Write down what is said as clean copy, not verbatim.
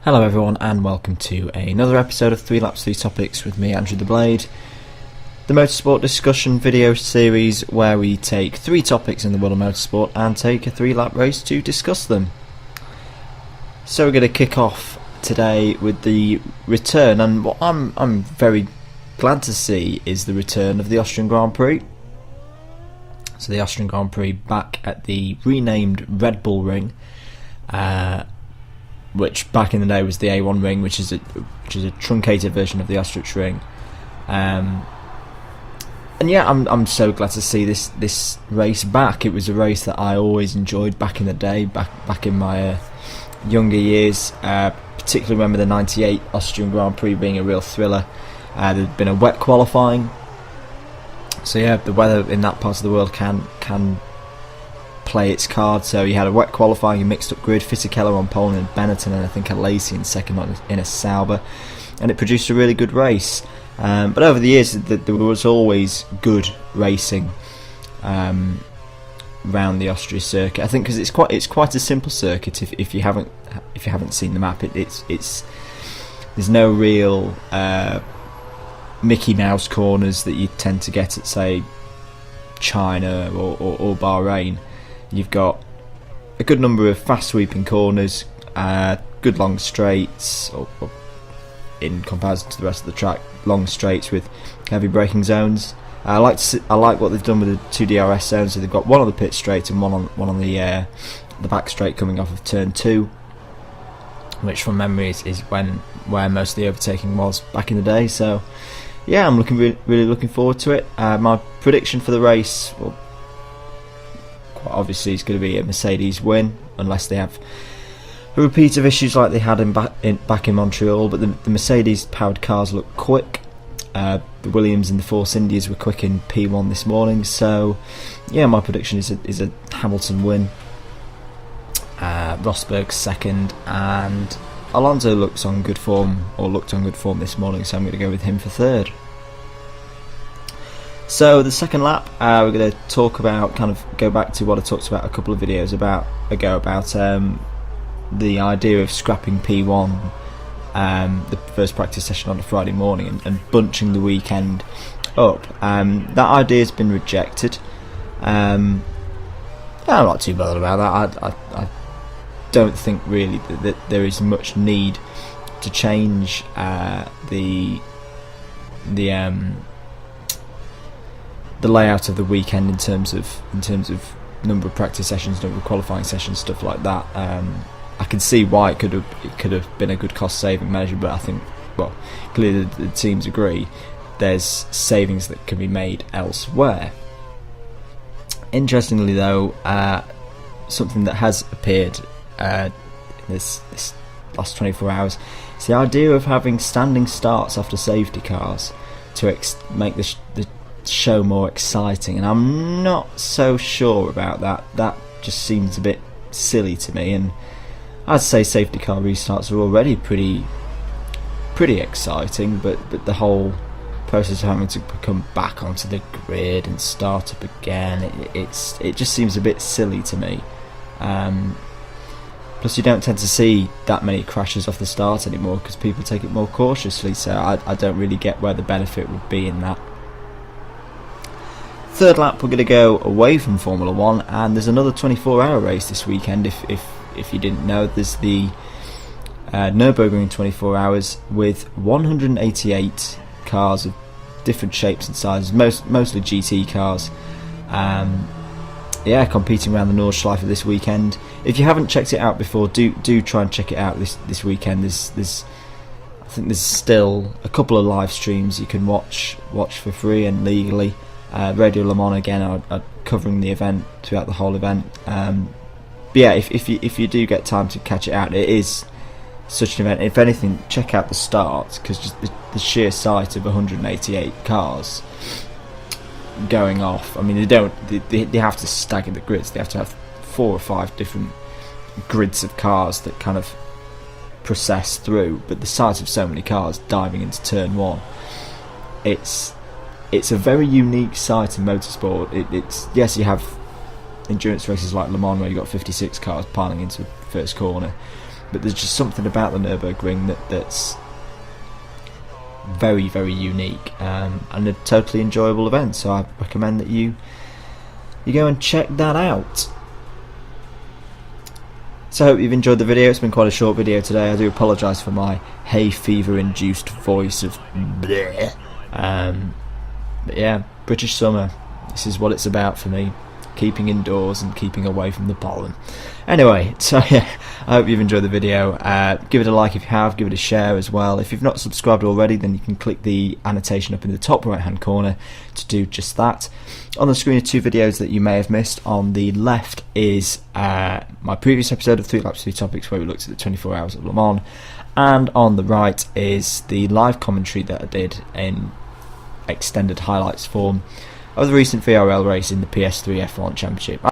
Hello everyone and welcome to another episode of 3 Laps 3 Topics with me, Andrew the Blade, the motorsport discussion video series where we take 3 topics in the world of motorsport and take a 3-lap race to discuss them. So we're going to kick off today with the return, and what I'm very glad to see is the return of the Austrian Grand Prix. So the Austrian Grand Prix back at the renamed Red Bull Ring, which back in the day was the A1 ring, which is a truncated version of the Ostrich ring. And yeah, I'm so glad to see this race back. It was a race that I always enjoyed back in the day, back in my younger years. Particularly remember the '98 Austrian Grand Prix being a real thriller. There'd been a wet qualifying, so yeah, the weather in that part of the world can play its card. So you had a wet qualifying, you mixed up grid, Fisichella on pole and Benetton and I think a Lacey in second in a Sauber, and it produced a really good race. But over the years there was always good racing around the Austria circuit. I think because it's quite a simple circuit if you haven't seen the map. It's there's no real Mickey Mouse corners that you tend to get at, say, China or Bahrain. You've got a good number of fast sweeping corners, good long straights, or in comparison to the rest of the track, long straights with heavy braking zones. I like what they've done with the 2 DRS zones. So they've got one on the pit straight and one on the back straight coming off of turn 2, which from memory is where most of the overtaking was back in the day. So yeah, I'm really looking forward to it. My prediction for the race, well, quite obviously, it's going to be a Mercedes win, unless they have a repeat of issues like they had back in Montreal. But the Mercedes powered cars look quick. The Williams and the Force Indias were quick in P1 this morning. So yeah, my prediction is a Hamilton win. Rosberg second, and Alonso looked on good form this morning, so I'm going to go with him for third. So the second lap, we're going to talk about, go back to what I talked about a couple of videos ago about the idea of scrapping P1, the first practice session on a Friday morning, and bunching the weekend up. That idea has been rejected. I'm not too bothered about that. I don't think really that there is much need to change the layout of the weekend in terms of number of practice sessions, number of qualifying sessions, stuff like that. I can see why it could have been a good cost saving measure, but I think, well, clearly the teams agree there's savings that can be made elsewhere. Interestingly though, something that has appeared in this last 24 hours is the idea of having standing starts after safety cars to make the show more exciting, and I'm not so sure about that. That just seems a bit silly to me, and I'd say safety car restarts are already pretty exciting, but the whole process of having to come back onto the grid and start up again, it just seems a bit silly to me. Plus you don't tend to see that many crashes off the start anymore because people take it more cautiously, so I don't really get where the benefit would be in that. Third lap, we're going to go away from Formula 1, and there's another 24-hour race this weekend. If you didn't know, there's the Nurburgring 24 hours with 188 cars of different shapes and sizes, mostly GT cars. Competing around the Nordschleife this weekend. If you haven't checked it out before, do try and check it out this weekend. I think there's still a couple of live streams you can watch for free and legally. Radio Le Mans again are covering the event throughout the whole event. But yeah, if you do get time to catch it out, it is such an event. If anything, check out the start, because just the sheer sight of 188 cars going off. I mean, they have to stagger the grids. They have to have 4 or 5 different grids of cars that kind of process through. But the sight of so many cars diving into turn 1, it's a very unique sight in motorsport. It's yes, you have endurance races like Le Mans where you've got 56 cars piling into the first corner, but there's just something about the Nurburgring that's very, very unique, and a totally enjoyable event. So I recommend that you go and check that out. So I hope you've enjoyed the video. It's been quite a short video today. I do apologise for my hay fever induced voice of bleh. But yeah, British summer, this is what it's about for me, keeping indoors and keeping away from the pollen. Anyway, so yeah, I hope you've enjoyed the video. Give it a like if you have, give it a share as well. If you've not subscribed already, then you can click the annotation up in the top right hand corner to do just that. On the screen are 2 videos that you may have missed. On the left is my previous episode of 3 Laps 3 Topics where we looked at the 24 hours of Le Mans, and on the right is the live commentary that I did in extended highlights form of the recent VRL race in the PS3 F1 Championship.